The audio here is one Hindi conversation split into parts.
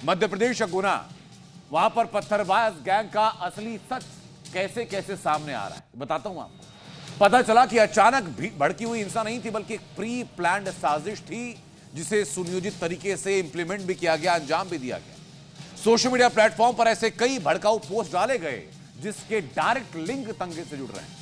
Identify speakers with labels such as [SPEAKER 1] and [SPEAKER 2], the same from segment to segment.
[SPEAKER 1] मध्य प्रदेश का गुना, वहां पर पत्थरबाज गैंग का असली सच कैसे कैसे सामने आ रहा है बताता हूं आपको। पता चला कि अचानक भड़की हुई हिंसा नहीं थी, बल्कि एक प्री प्लान्ड साजिश थी, जिसे सुनियोजित तरीके से इंप्लीमेंट भी किया गया, अंजाम भी दिया गया। सोशल मीडिया प्लेटफॉर्म पर ऐसे कई भड़काऊ पोस्ट डाले गए जिसके डायरेक्ट लिंक दंगे से जुड़ रहे हैं।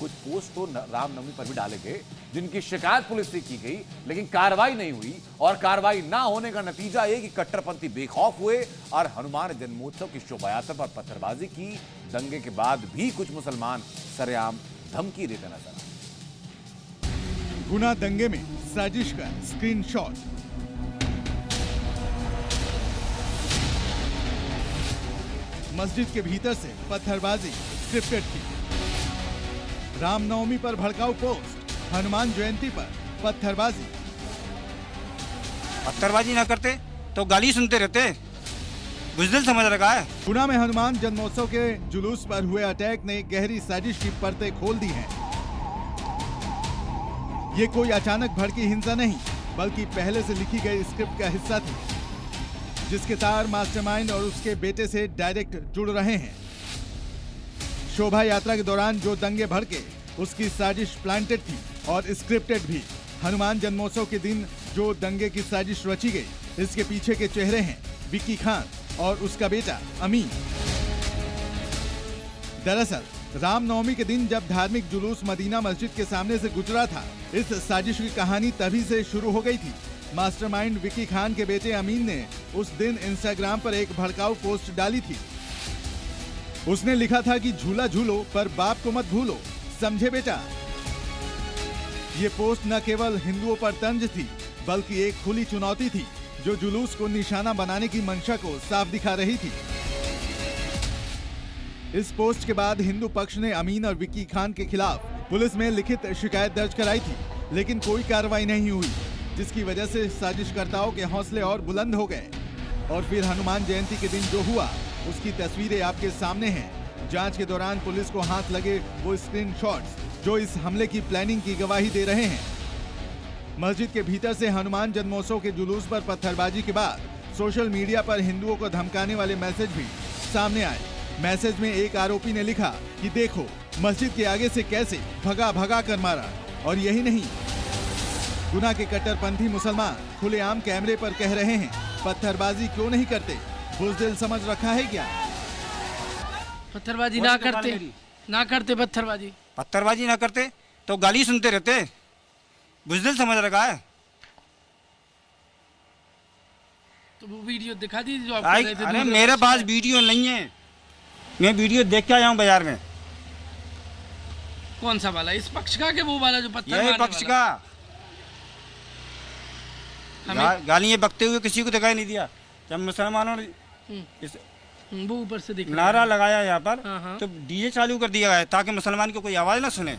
[SPEAKER 1] कुछ पोस्ट तो रामनवमी पर भी डाले गए जिनकी शिकायत पुलिस से की गई, लेकिन कार्रवाई नहीं हुई। और कार्रवाई ना होने का नतीजा यह कि कट्टरपंथी बेखौफ हुए और हनुमान जन्मोत्सव की शोभा यात्रा पर पत्थरबाजी की। दंगे के बाद भी कुछ मुसलमान सरेआम धमकी देते नजर आए।
[SPEAKER 2] गुना दंगे में साजिश का स्क्रीनशॉट। मस्जिद के भीतर से पत्थरबाजी स्क्रिप्टेड थी। रामनवमी पर भड़काऊ पोस्ट, हनुमान जयंती पर पत्थरबाजी।
[SPEAKER 3] पत्थरबाजी ना करते तो गाली सुनते रहते, बुज़दिल समझ रखा है।
[SPEAKER 2] गुना में हनुमान जन्मोत्सव के जुलूस पर हुए अटैक ने गहरी साजिश की परतें खोल दी हैं। ये कोई अचानक भड़की हिंसा नहीं, बल्कि पहले से लिखी गई स्क्रिप्ट का हिस्सा थी, जिसके तार मास्टरमाइंड और उसके बेटे से डायरेक्ट जुड़ रहे हैं। शोभा यात्रा के दौरान जो दंगे भड़के, उसकी साजिश प्लांटेड थी और स्क्रिप्टेड भी। हनुमान जन्मोत्सव के दिन जो दंगे की साजिश रची गई, इसके पीछे के चेहरे हैं विक्की खान और उसका बेटा अमीन। दरअसल रामनवमी के दिन जब धार्मिक जुलूस मदीना मस्जिद के सामने से गुजरा था, इस साजिश की कहानी तभी से शुरू हो गई थी। मास्टरमाइंड विक्की खान के बेटे अमीन ने उस दिन इंस्टाग्राम पर एक भड़काऊ पोस्ट डाली थी। उसने लिखा था कि झूला झूलो पर बाप को मत भूलो, समझे बेटा। ये पोस्ट न केवल हिंदुओं पर तंज थी, बल्कि एक खुली चुनौती थी जो जुलूस को निशाना बनाने की मंशा को साफ दिखा रही थी। इस पोस्ट के बाद हिंदू पक्ष ने अमीन और विक्की खान के खिलाफ पुलिस में लिखित शिकायत दर्ज कराई थी, लेकिन कोई कार्रवाई नहीं हुई, जिसकी वजह से साजिशकर्ताओं के हौसले और बुलंद हो गए। और फिर हनुमान जयंती के दिन जो हुआ, उसकी तस्वीरें आपके सामने हैं। जांच के दौरान पुलिस को हाथ लगे वो स्क्रीनशॉट्स जो इस हमले की प्लानिंग की गवाही दे रहे हैं। मस्जिद के भीतर से हनुमान जन्मोत्सव के जुलूस पर पत्थरबाजी के बाद सोशल मीडिया पर हिंदुओं को धमकाने वाले मैसेज भी सामने आए। मैसेज में एक आरोपी ने लिखा कि देखो मस्जिद के आगे से कैसे भगा भगा कर मारा। और यही नहीं, गुना के कट्टरपंथी मुसलमान खुलेआम कैमरे पर कह रहे हैं, पत्थरबाजी क्यों नहीं करते, बुज़दिल समझ रखा है क्या।
[SPEAKER 4] पत्थरबाजी ना करते
[SPEAKER 3] पत्थरबाजी ना करते तो गाली सुनते रहते, बुज़दिल समझ रखा है।
[SPEAKER 4] तो वो वीडियो दिखा दीजिए जो आप कर रहे थे।
[SPEAKER 3] अरे मेरे पास वीडियो नहीं है, मैं वीडियो देख के आया हूँ बाजार में।
[SPEAKER 4] कौन सा वाला, इस पक्ष का कि वो वाला जो पत्थर
[SPEAKER 3] ये पक्ष का? गालियाँ बकते हुए किसी को दिखाई नहीं दिया। जब मुसलमानों ने
[SPEAKER 4] वो ऊपर से दिख
[SPEAKER 3] नारा लगाया यहाँ पर, तो डीजे चालू कर दिया गया ताकि मुसलमान को कोई आवाज ना सुने।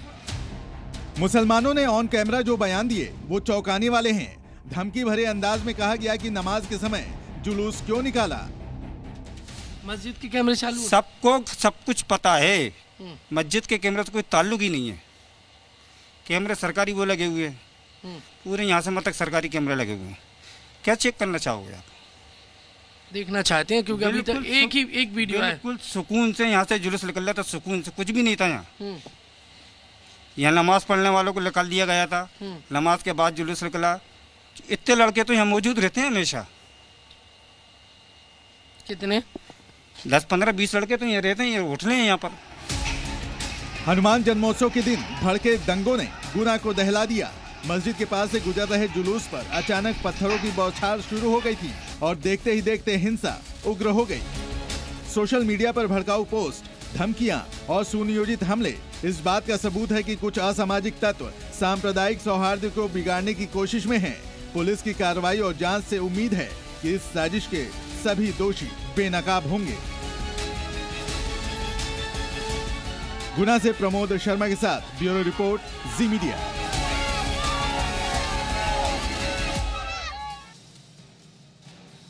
[SPEAKER 2] मुसलमानों ने ऑन कैमरा जो बयान दिए वो चौंकाने वाले हैं। धमकी भरे अंदाज में कहा गया कि नमाज के समय जुलूस क्यों निकाला।
[SPEAKER 4] मस्जिद के कैमरे चालू,
[SPEAKER 3] सबको सब कुछ पता है। मस्जिद के कैमरे से कोई ताल्लुक ही नहीं है। कैमरे सरकारी वो लगे हुए हैं, पूरे यहाँ से मत तक सरकारी कैमरे लगे हुए हैं। क्या चेक करना चाहोगे आप?
[SPEAKER 4] देखना चाहते हैं क्योंकि अभी तक एक वीडियो है।
[SPEAKER 3] बिल्कुल सुकून से यहाँ से जुलूस निकल रहा था, सुकून से, कुछ भी नहीं था यहाँ। यहाँ नमाज पढ़ने वालों को निकाल दिया गया था। नमाज के बाद जुलूस निकला। इतने लड़के तो यहाँ मौजूद रहते हैं हमेशा।
[SPEAKER 4] कितने?
[SPEAKER 2] 10, 15, 20 लड़के तो यहाँ रहते हैं, ये होटलें हैं यहाँ पर। हनुमान जन्मोत्सव के दिन भड़के दंगों ने गुना को दहला दिया। मस्जिद के पास से गुजर रहे जुलूस पर अचानक पत्थरों की बौछार शुरू हो गई थी और देखते ही देखते हिंसा उग्र हो गई। सोशल मीडिया पर भड़काऊ पोस्ट, धमकियां और सुनियोजित हमले इस बात का सबूत है कि कुछ असामाजिक तत्व सांप्रदायिक सौहार्द को बिगाड़ने की कोशिश में हैं। पुलिस की कार्रवाई और जांच से उम्मीद है कि इस साजिश के सभी दोषी बेनकाब होंगे। गुना से प्रमोद शर्मा के साथ ब्यूरो रिपोर्ट, जी मीडिया।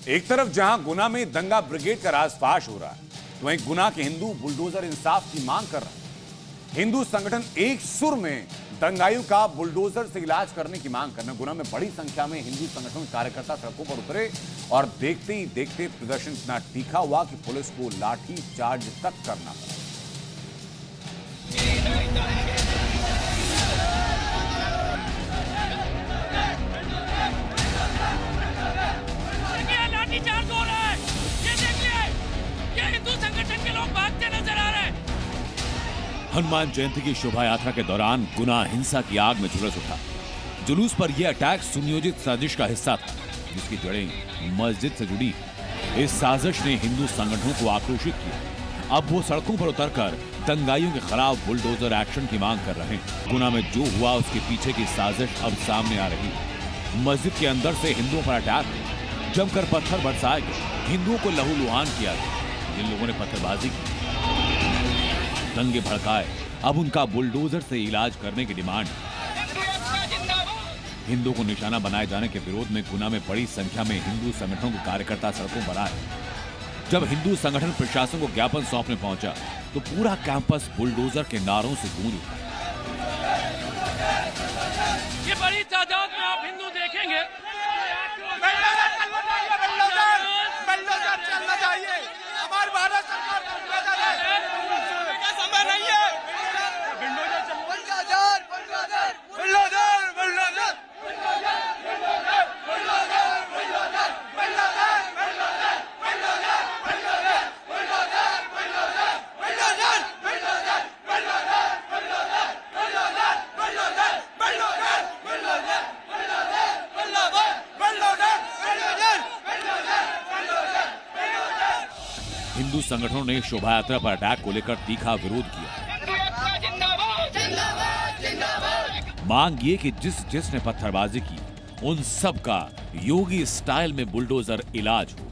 [SPEAKER 1] एक तरफ जहां गुना में दंगा ब्रिगेड का राजफाश हो रहा है, तो वहीं गुना के हिंदू बुलडोजर इंसाफ की मांग कर रहे हैं। हिंदू संगठन एक सुर में दंगाइयों का बुलडोजर से इलाज करने की मांग करने गुना में बड़ी संख्या में हिंदू संगठनों के कार्यकर्ता सड़कों पर उतरे और देखते ही देखते प्रदर्शन इतना तीखा हुआ कि पुलिस को लाठी चार्ज तक करना पड़ा।
[SPEAKER 5] लाठी चार्ज हो रहा है, ये देखिए, ये हिंदू संगठन के लोग भागते नजर आ रहे हैं।
[SPEAKER 6] हनुमान जयंती की शोभा यात्रा के दौरान गुना हिंसा की आग में झुलस उठा। जुलूस पर यह अटैक सुनियोजित साजिश का हिस्सा था, जिसकी जड़ें मस्जिद से जुड़ी। इस साजिश ने हिंदू संगठनों को आक्रोशित किया। अब वो सड़कों पर उतरकर दंगाइयों के खिलाफ बुलडोजर एक्शन की मांग कर रहे हैं। गुना में जो हुआ उसके पीछे की साजिश अब सामने आ रही है। मस्जिद के अंदर से हिंदुओं पर अटैक, जमकर पत्थर बरसाए गए, हिंदुओं को लहूलुहान किया गया। जिन लोगों ने पत्थरबाजी की, दंगे भड़काए, अब उनका बुलडोजर से इलाज करने की डिमांड। हिंदुओं को निशाना बनाए जाने के विरोध में गुना में बड़ी संख्या में हिंदू संगठनों के कार्यकर्ता सड़कों पर आए। जब हिंदू संगठन प्रशासन को ज्ञापन सौंपने पहुंचा तो पूरा कैंपस बुलडोजर के नारों से गूंज उठा।
[SPEAKER 5] ये बड़ी तादाद में आप हिंदू देखेंगे।
[SPEAKER 7] चलना चाहिए, हमारी भारत सरकार का समय नहीं है।
[SPEAKER 6] हिंदू संगठनों ने शोभा यात्रा पर अटैक को लेकर तीखा विरोध किया। मांग ये कि जिसने पत्थरबाजी की उन सब का योगी स्टाइल में बुलडोजर इलाज हो।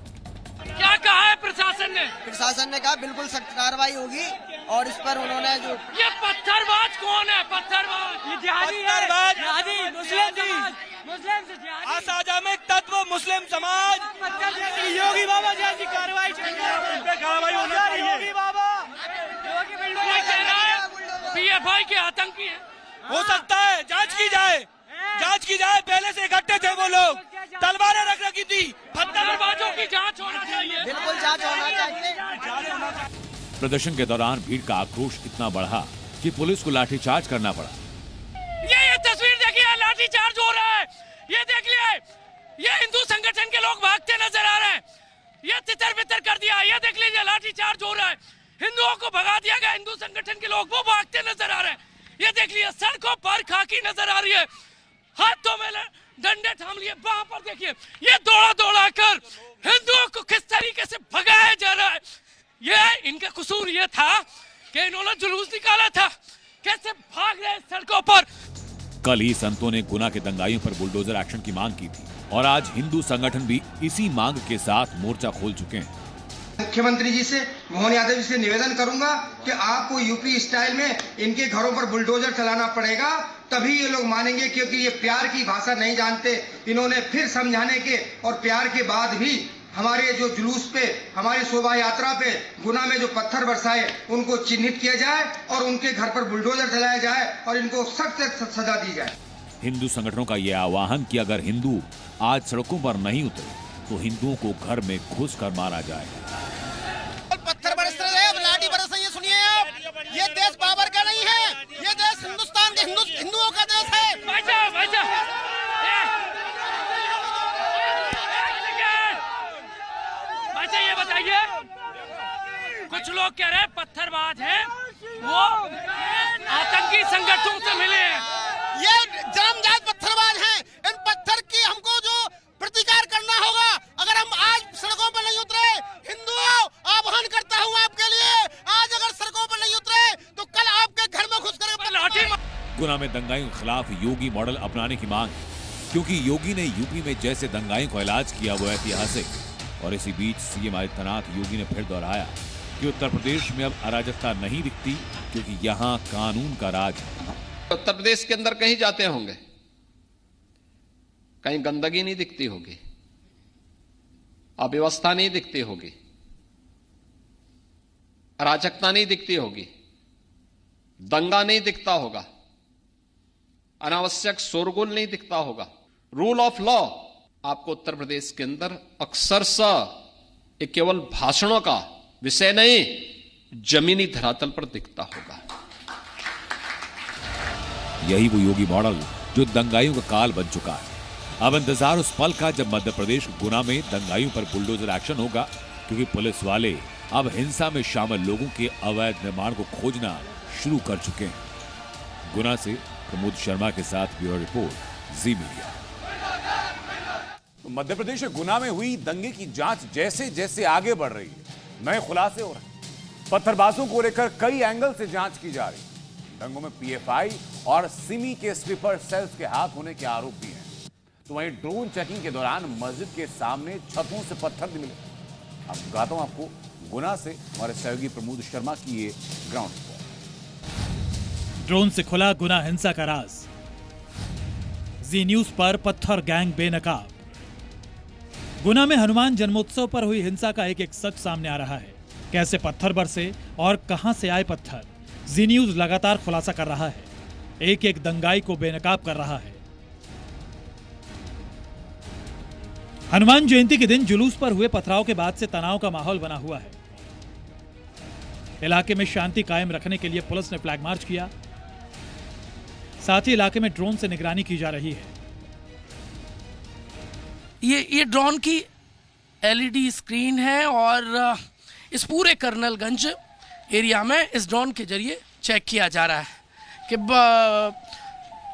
[SPEAKER 5] क्या कहा है प्रशासन ने?
[SPEAKER 8] प्रशासन ने कहा बिल्कुल सख्त कार्रवाई होगी और इस पर उन्होंने जो
[SPEAKER 5] ये पत्थरबाज कौन है? पत्थरबाज ये
[SPEAKER 7] असामाजिक तत्व मुस्लिम समाज योगी बाबा जैसी कार्रवाई होनी चाहिए। योगी बाबा
[SPEAKER 5] पीएफआई के आतंकी है।
[SPEAKER 7] हो सकता है, जांच की जाए। पहले से इकट्ठे थे वो लोग, तलवारें रख रखी थी।
[SPEAKER 5] पत्थरबाजों की जांच होना चाहिए।
[SPEAKER 8] बिल्कुल जांच होना चाहिए।
[SPEAKER 6] प्रदर्शन के दौरान भीड़ का आक्रोश इतना बढ़ा कि पुलिस को लाठीचार्ज करना पड़ा।
[SPEAKER 5] ये तस्वीर देखिए, लाठीचार्ज हो रहा है। ये देख लिए, ये हिंदू संगठन के लोग भागते नजर आ रहे हैं। ये तितर बितर कर दिया। ये देख लीजिए, लाठीचार्ज हो रहा है। हिंदुओं को भगा दिया गया। हिंदू संगठन के लोग वो भागते नजर आ रहे हैं। ये देख लीजिए, सड़कों पर खाकी नजर आ रही है, हाथों में डंडे थाम लिए। वहां पर देखिए, ये दौड़ा कर हिंदुओं को किस तरीके से भगाया जा रहा है। ये इनका कसूर ये था कि इन्होंने जुलूस निकाला था। कैसे भाग रहे सड़कों पर।
[SPEAKER 6] कल ही संतों ने गुना के दंगाइयों पर बुलडोजर एक्शन की मांग की थी और आज हिंदू संगठन भी इसी मांग के साथ मोर्चा खोल चुके हैं।
[SPEAKER 9] मुख्यमंत्री जी से, मोहन यादव जी से निवेदन करूंगा कि आपको यूपी स्टाइल में इनके घरों पर बुलडोजर चलाना पड़ेगा, तभी ये लोग मानेंगे, क्योंकि ये प्यार की भाषा नहीं जानते। इन्होंने फिर समझाने के और प्यार के बाद भी हमारे जो जुलूस पे, हमारी शोभा यात्रा पे गुना में जो पत्थर बरसाए उनको चिन्हित किया जाए और उनके घर पर बुलडोजर चलाया जाए और इनको सख्त से सजा दी जाए।
[SPEAKER 6] हिंदू संगठनों का यह आह्वान कि अगर हिंदू आज सड़कों पर नहीं उतरे तो हिंदुओं को घर में घुस कर मारा जाएगा।
[SPEAKER 8] पत्थर बरस रहे हैं, लाठी बरस रही है। सुनिए आप, ये देश बाबर का नहीं है, ये देश हिंदुस्तान के हिंदुओं का देश है।
[SPEAKER 5] ये बताइए, कुछ लोग कह रहे हैं पत्थरबाज हैं, वो आतंकी संगठनों से मिले हैं।
[SPEAKER 8] ये जामजात पत्थरबाज हैं। इन पत्थर की हमको जो प्रतिकार करना होगा। अगर हम आज सड़कों पर नहीं उतरे, हिंदुओं आह्वान करता हूँ आपके लिए, आज अगर सड़कों पर नहीं उतरे तो कल आपके घर में घुस कर लाठी।
[SPEAKER 6] गुना में दंगाइयों के खिलाफ योगी मॉडल अपनाने की मांग, क्योंकि योगी ने यूपी में जैसे दंगाइयों को इलाज किया वो ऐतिहासिक। और इसी बीच सीएम आदित्यनाथ योगी ने फिर दोहराया कि उत्तर प्रदेश में अब अराजकता नहीं दिखती, क्योंकि यहाँ कानून का राज है।
[SPEAKER 10] उत्तर प्रदेश के अंदर कहीं जाते होंगे, कहीं गंदगी नहीं दिखती होगी, अव्यवस्था नहीं दिखती होगी, अराजकता नहीं दिखती होगी, दंगा नहीं दिखता होगा, अनावश्यक शोरगुल नहीं दिखता होगा। रूल ऑफ लॉ आपको उत्तर प्रदेश के अंदर अक्सरशः एक केवल भाषणों का विषय नहीं, जमीनी धरातल पर दिखता होगा।
[SPEAKER 6] यही वो योगी मॉडल जो दंगाइयों का काल बन चुका है। अब इंतजार उस पल का जब मध्य प्रदेश गुना में दंगाइयों पर बुलडोजर एक्शन होगा, क्योंकि पुलिस वाले अब हिंसा में शामिल लोगों के अवैध निर्माण को खोजना शुरू कर चुके हैं। गुना से प्रमोद शर्मा के साथ ब्यूरो रिपोर्ट, जी मीडिया।
[SPEAKER 1] मध्य प्रदेश के गुना में हुई दंगे की जांच जैसे जैसे आगे बढ़ रही है, नए खुलासे हो रहे हैं। पत्थरबाजों को लेकर कई एंगल से जांच की जा रही है। दंगों में पीएफआई और सिमी के स्लीपर सेल्स के हाथ होने के आरोप भी हैं। तो वहीं ड्रोन चेकिंग के दौरान मस्जिद के सामने छतों से पत्थर भी मिले। अब दिखाता हूं आपको गुना से हमारे सहयोगी प्रमोद शर्मा की ये ग्राउंड रिपोर्ट।
[SPEAKER 11] ड्रोन से खुला गुना हिंसा का राज। जी न्यूज पर पत्थर गैंग बेनकाब। गुना में हनुमान जन्मोत्सव पर हुई हिंसा का एक एक सच सामने आ रहा है। कैसे पत्थर बरसे और कहां से आए पत्थर, जी न्यूज लगातार खुलासा कर रहा है। एक एक दंगाई को बेनकाब कर रहा है। हनुमान जयंती के दिन जुलूस पर हुए पथराव के बाद से तनाव का माहौल बना हुआ है। इलाके में शांति कायम रखने के लिए पुलिस ने फ्लैग मार्च किया। साथ ही इलाके में ड्रोन से निगरानी की जा रही है।
[SPEAKER 4] ये ड्रोन की एलईडी स्क्रीन है और इस पूरे कर्नलगंज एरिया में इस ड्रोन के जरिए चेक किया जा रहा है कि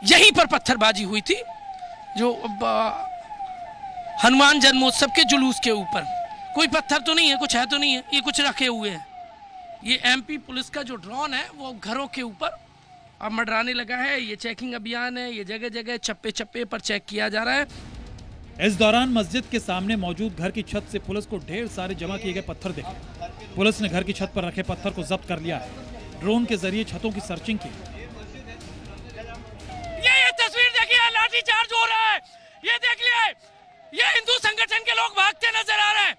[SPEAKER 4] यहीं पर पत्थरबाजी हुई थी जो हनुमान जन्मोत्सव के जुलूस के ऊपर। कोई पत्थर तो नहीं है, कुछ है तो नहीं है, ये कुछ रखे हुए हैं। ये एमपी पुलिस का जो ड्रोन है वो घरों के ऊपर अब मंडराने लगा है। ये चेकिंग अभियान है, ये जगह जगह चप्पे चप्पे पर चेक किया जा रहा है।
[SPEAKER 11] इस दौरान मस्जिद के सामने मौजूद घर की छत से पुलिस को ढेर सारे जमा किए गए पत्थर दिखे। पुलिस ने घर की छत पर रखे पत्थर को जब्त कर लिया है। ड्रोन के जरिए छतों की सर्चिंग की।
[SPEAKER 5] ये तस्वीर देखिए, लाठीचार्ज हो रहा है। ये देख लिए, ये हिंदू संगठन के लोग भागते नजर आ रहे हैं।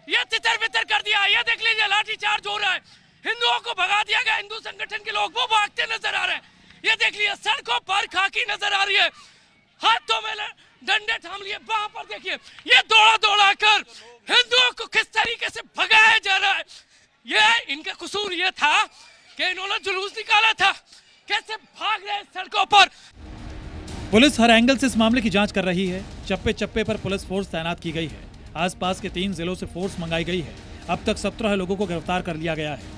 [SPEAKER 5] ये तितर बितर कर दिया। ये देख लीजिए, लाठीचार्ज हो रहा है। हिंदुओं को भगा दिया गया। हिंदू संगठन के लोग वो भागते नजर आ रहे हैं। ये देख लीजिए, सड़कों पर खाकी नजर आ रही है। हाथों में डंडे थाम लिए। वहां पर देखिए, ये दौड़ा दौड़ा कर हिंदुओं को किस तरीके से भगाया जा रहा है। ये इनका कसूर ये था कि इन्होंने जुलूस निकाला था। कैसे भाग रहे सड़कों पर।
[SPEAKER 11] पुलिस हर एंगल से इस मामले की जांच कर रही है। चप्पे चप्पे पर पुलिस फोर्स तैनात की गई है। आसपास के 3 जिलों से फोर्स मंगाई गई है। अब तक 17 लोगों को गिरफ्तार कर लिया गया है।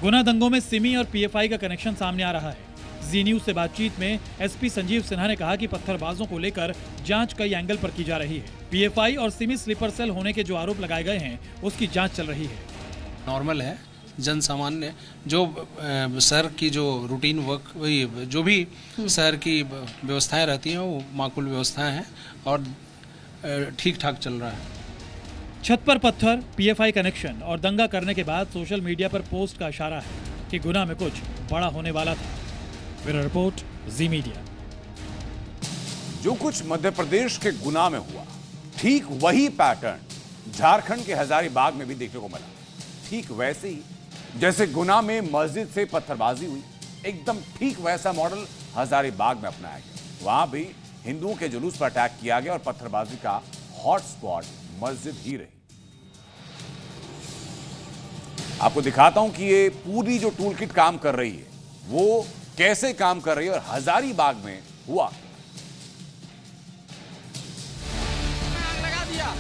[SPEAKER 11] गुना दंगों में सिमी और पीएफआई का कनेक्शन सामने आ रहा है। जी न्यूज से बातचीत में एसपी संजीव सिन्हा ने कहा कि पत्थरबाजों को लेकर जांच कई एंगल पर की जा रही है। पीएफआई और सिमी स्लीपर सेल होने के जो आरोप लगाए गए हैं उसकी जांच चल रही है।
[SPEAKER 12] नॉर्मल है, जन सामान्य जो शहर की जो रूटीन वर्क, जो भी शहर की व्यवस्थाएं रहती हैं वो माकूल व्यवस्थाएं हैं और ठीक ठाक चल रहा है।
[SPEAKER 11] छत पर पत्थर, पीएफआई कनेक्शन और दंगा करने के बाद सोशल मीडिया पर पोस्ट का इशारा है कि गुना में कुछ बड़ा होने वाला था। ब्यूरो रिपोर्ट, जी मीडिया।
[SPEAKER 1] जो कुछ मध्य प्रदेश के गुना में हुआ, ठीक वही पैटर्न झारखंड के हजारीबाग में भी देखने को मिला। ठीक वैसे ही जैसे गुना में मस्जिद से पत्थरबाजी हुई, एकदम ठीक वैसा मॉडल हजारीबाग में अपनाया गया। वहां भी हिंदुओं के जुलूस पर अटैक किया गया और पत्थरबाजी का हॉटस्पॉट मस्जिद ही रही। आपको दिखाता हूं कि ये पूरी जो टूल किट काम कर रही है वो कैसे काम कर रही है और हजारीबाग में हुआ।
[SPEAKER 7] लगा दिया।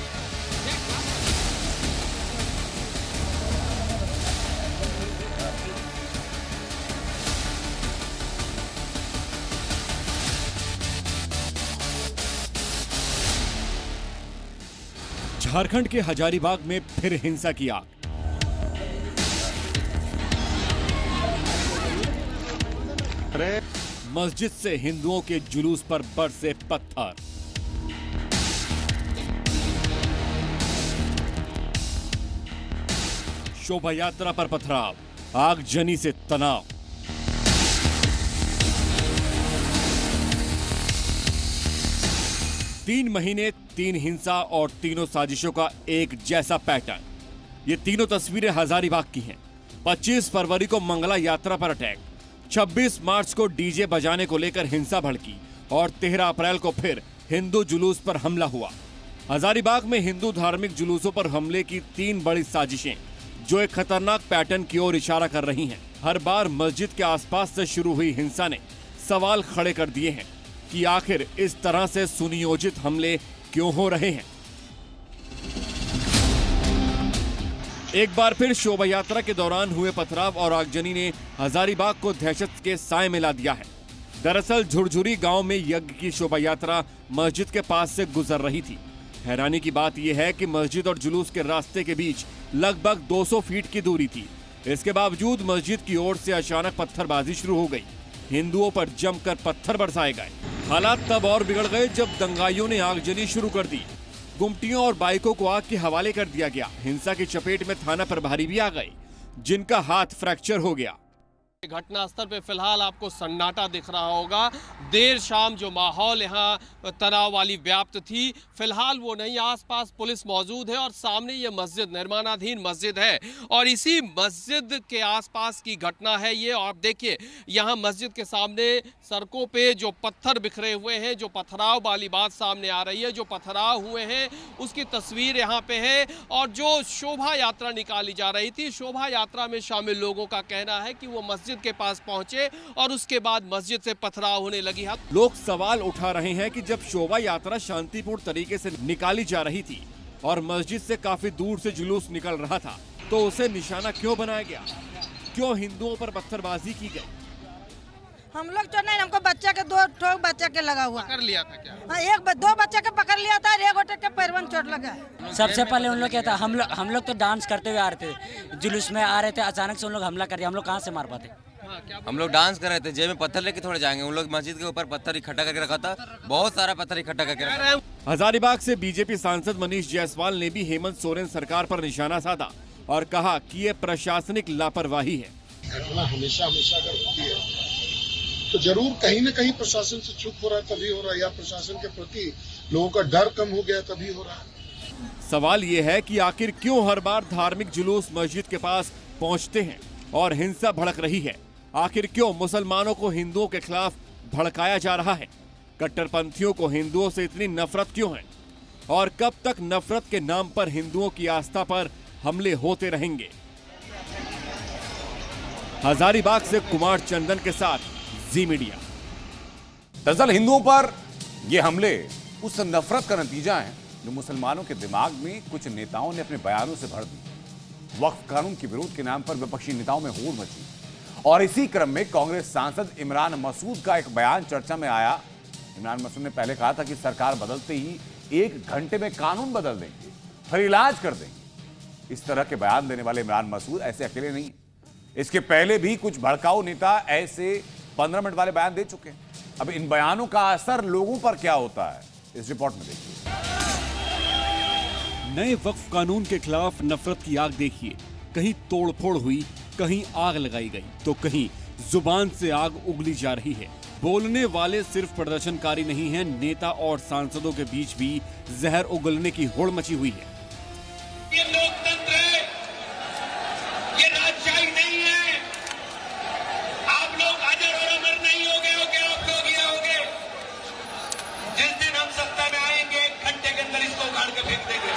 [SPEAKER 6] झारखंड के हजारीबाग में फिर हिंसा की आग। मस्जिद से हिंदुओं के जुलूस पर बरसे पत्थर। शोभा यात्रा पर पथराव, आगजनी से तनाव। तीन महीने, 3 हिंसा और तीनों साजिशों का एक जैसा पैटर्न। ये तीनों तस्वीरें हजारीबाग की हैं। 25 फरवरी को मंगला यात्रा पर अटैक,
[SPEAKER 13] 26 मार्च को डीजे बजाने को लेकर हिंसा भड़की और 13 अप्रैल को फिर हिंदू जुलूस पर हमला हुआ। हजारीबाग में हिंदू धार्मिक जुलूसों पर हमले की 3 बड़ी साजिशें जो एक खतरनाक पैटर्न की ओर इशारा कर रही हैं। हर बार मस्जिद के आसपास से शुरू हुई हिंसा ने सवाल खड़े कर दिए हैं कि आखिर इस तरह से सुनियोजित हमले क्यों हो रहे हैं। एक बार फिर शोभा यात्रा के दौरान हुए पथराव और आगजनी ने हजारीबाग को दहशत के साए में ला दिया है। दरअसल झुरझुरी गांव में यज्ञ की शोभा यात्रा मस्जिद के पास से गुजर रही थी। हैरानी की बात यह है कि मस्जिद और जुलूस के रास्ते के बीच लगभग 200 फीट की दूरी थी। इसके बावजूद मस्जिद की ओर से अचानक पत्थरबाजी शुरू हो गई। हिंदुओं पर जमकर पत्थर बरसाए गए। हालात तब और बिगड़ गए जब दंगाइयों ने आगजनी शुरू कर दी। गुमटियों और बाइकों को आग के हवाले कर दिया गया। हिंसा की चपेट में थाना प्रभारी भी आ गए, जिनका हाथ फ्रैक्चर हो गया।
[SPEAKER 10] घटनास्थल पे फिलहाल आपको सन्नाटा दिख रहा होगा। देर शाम जो माहौल यहाँ तनाव वाली व्याप्त थी, फिलहाल वो नहीं। आसपास पुलिस मौजूद है और सामने ये मस्जिद, निर्माणाधीन मस्जिद है और इसी मस्जिद के आसपास की घटना है ये। आप देखिए यहाँ मस्जिद के सामने सड़कों पे जो पत्थर बिखरे हुए हैं, जो पथराव वाली बात सामने आ रही है, जो पथराव हुए हैं उसकी तस्वीर यहाँ पे है। और जो शोभा यात्रा निकाली जा रही थी, शोभा यात्रा में शामिल लोगों का कहना है कि वो मस्जिद के पास पहुंचे और उसके बाद मस्जिद से पथराव होने लगी।
[SPEAKER 13] लोग सवाल उठा रहे हैं कि जब शोभा यात्रा शांतिपूर्ण तरीके से निकाली जा रही थी और मस्जिद से काफी दूर से जुलूस निकल रहा था, तो उसे निशाना क्यों बनाया गया? क्यों हिंदुओं पर पत्थरबाजी की गई?
[SPEAKER 14] हम लोग तो नहीं, हमको बच्चा के 2 ठोक बच्चे के लगा हुआ।
[SPEAKER 10] पकड़ लिया था क्या?
[SPEAKER 14] हाँ, 2 बच्चे के पकड़ लिया था, एक गोटे के पैर में चोट लगा है।
[SPEAKER 15] सबसे पहले उन लोग क्या था, हम लोग तो डांस करते हुए आ रहे थे, जुलूस में आ रहे थे, अचानक से उन लोग हमला कर दिया। हम लोग कहाँ से मार पाते?
[SPEAKER 16] हम लोग डांस कर रहे थे, जेब में पत्थर लेके थोड़े जाएंगे। उन लोग मस्जिद के ऊपर पत्थर इकट्ठा करके रखा था, बहुत सारा पत्थर इकट्ठा करके रखा।
[SPEAKER 13] हजारीबाग से बीजेपी सांसद मनीष जायसवाल ने भी हेमंत सोरेन सरकार पर निशाना साधा और कहा कि ये प्रशासनिक लापरवाही है।
[SPEAKER 17] घटना हमेशा अगर होती है तो जरूर कहीं न कहीं प्रशासन से चूक हो रहा है, तभी हो रहा है, या प्रशासन के प्रति लोगों का डर कम हो गया तभी हो रहा है।
[SPEAKER 13] सवाल ये है कि आखिर क्यों हर बार धार्मिक जुलूस मस्जिद के पास पहुंचते हैं और हिंसा भड़क रही है? आखिर क्यों मुसलमानों को हिंदुओं के खिलाफ भड़काया जा रहा है? कट्टरपंथियों को हिंदुओं से इतनी नफरत क्यों है? और कब तक नफरत के नाम पर हिंदुओं की आस्था पर हमले होते रहेंगे? हजारीबाग से कुमार चंदन के साथ जी मीडिया।
[SPEAKER 1] दरअसल हिंदुओं पर यह हमले उस नफरत का नतीजा है जो मुसलमानों के दिमाग में कुछ नेताओं ने अपने बयानों से भर दी। वक्फ कानून के विरोध के नाम पर विपक्षी नेताओं में होड़ मची और इसी क्रम में कांग्रेस सांसद इमरान मसूद का एक बयान चर्चा में आया। इमरान मसूद ने पहले कहा था कि सरकार बदलते ही 1 घंटे में कानून बदल देंगे, फिर इलाज कर देंगे। इस तरह के बयान देने वाले इमरान मसूद ऐसे अकेले नहीं, इसके पहले भी कुछ भड़काऊ नेता ऐसे 15 मिनट वाले बयान दे चुके हैं। अब इन बयानों का असर लोगों पर क्या होता है, इस रिपोर्ट में देखिए।
[SPEAKER 13] नए वक्फ कानून के खिलाफ नफरत की आग देखिए। कहीं तोड़फोड़ हुई, कहीं आग लगाई गई, तो कहीं जुबान से आग उगली जा रही है। बोलने वाले सिर्फ प्रदर्शनकारी नहीं हैं, नेता और सांसदों के बीच भी जहर उगलने की होड़ मची हुई है।
[SPEAKER 18] ये लोकतंत्र है, ये राजशाही नहीं है। आप लोग अजर और अमर नहीं हो गए आप लोग ये होगे। जिस दिन हम सत्ता में आएंगे 1 घंटे के अंदर इसको उखाड़ के फेंक देंगे।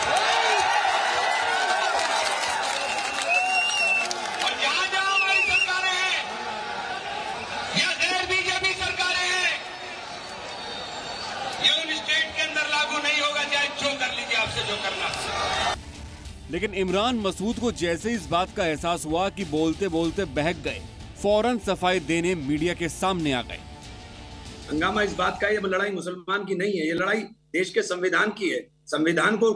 [SPEAKER 18] और जहां जहां हमारी सरकारें हैं या गैर बीजेपी सरकारें हैं, ये उन स्टेट के अंदर लागू नहीं होगा, चाहे जो कर लीजिए आपसे जो करना।
[SPEAKER 13] लेकिन इमरान मसूद को जैसे इस बात का एहसास हुआ कि बोलते बोलते बहक गए, फौरन सफाई देने मीडिया के सामने आ गए।
[SPEAKER 19] हंगामा इस बात का, ये लड़ाई मुसलमान की नहीं है, ये लड़ाई देश के संविधान की है। संविधान को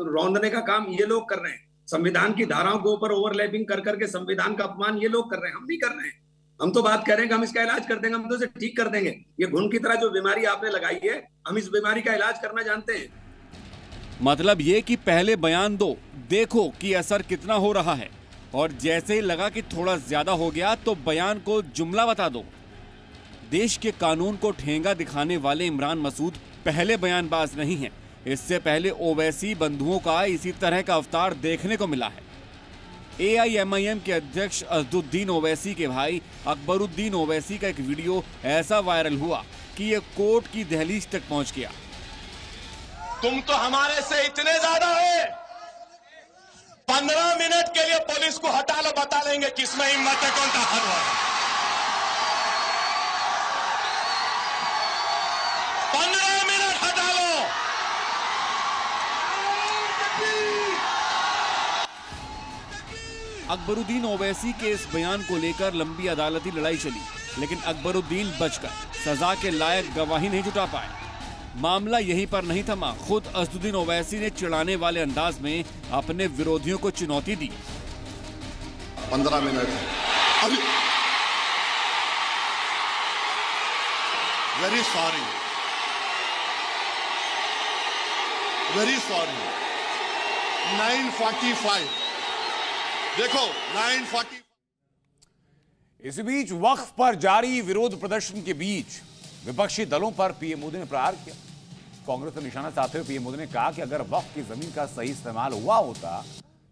[SPEAKER 19] रौंदने का काम ये लोग कर रहे हैं। संविधान की धाराओं के ऊपर ओवरलैपिंग कर करके संविधान का अपमान ये लोग कर रहे हैं, हम नहीं कर रहे हैं। हम तो बात कर रहे हैं कि हम इसका इलाज कर देंगे, हम तो इसे ठीक कर देंगे। ये घुन की तरह जो बीमारी आपने लगाई है, हम इस बीमारी का इलाज करना जानते हैं।
[SPEAKER 13] मतलब ये कि पहले बयान दो, देखो कि असर कितना हो रहा है, और जैसे ही लगा कि थोड़ा ज्यादा हो गया तो बयान को जुमला बता दो। देश के कानून को ठेंगा दिखाने वाले इमरान मसूद पहले बयानबाज नहीं हैं। इससे पहले ओवैसी बंधुओं का इसी तरह का अवतार देखने को मिला है। AIMIM के अध्यक्ष असदुद्दीन ओवैसी के भाई अकबरुद्दीन ओवैसी का एक वीडियो ऐसा वायरल हुआ कि ये कोर्ट की दहलीज तक पहुंच गया।
[SPEAKER 18] तुम तो हमारे से इतने ज्यादा है, 15 मिनट के लिए पुलिस को हटा लो, बता लेंगे किसमें हिम्मत है, कौन ताकतवर है। 15 मिनट हटा लो।
[SPEAKER 13] अकबरुद्दीन ओवैसी के इस बयान को लेकर लंबी अदालती लड़ाई चली, लेकिन अकबरुद्दीन बचकर सजा के लायक गवाही नहीं जुटा पाए। मामला यहीं पर नहीं थमा, खुद असदुद्दीन ओवैसी ने चिढ़ाने वाले अंदाज में अपने विरोधियों को चुनौती दी।
[SPEAKER 17] 15 मिनट अभी। Very sorry, very sorry. 9:45 देखो 9:40।
[SPEAKER 1] इसी बीच वक्फ पर जारी विरोध प्रदर्शन के बीच विपक्षी दलों पर पीएम मोदी ने प्रहार किया। कांग्रेस पर निशाना साधते हुए पीएम मोदी ने कहा कि अगर वक्फ की जमीन का सही इस्तेमाल हुआ होता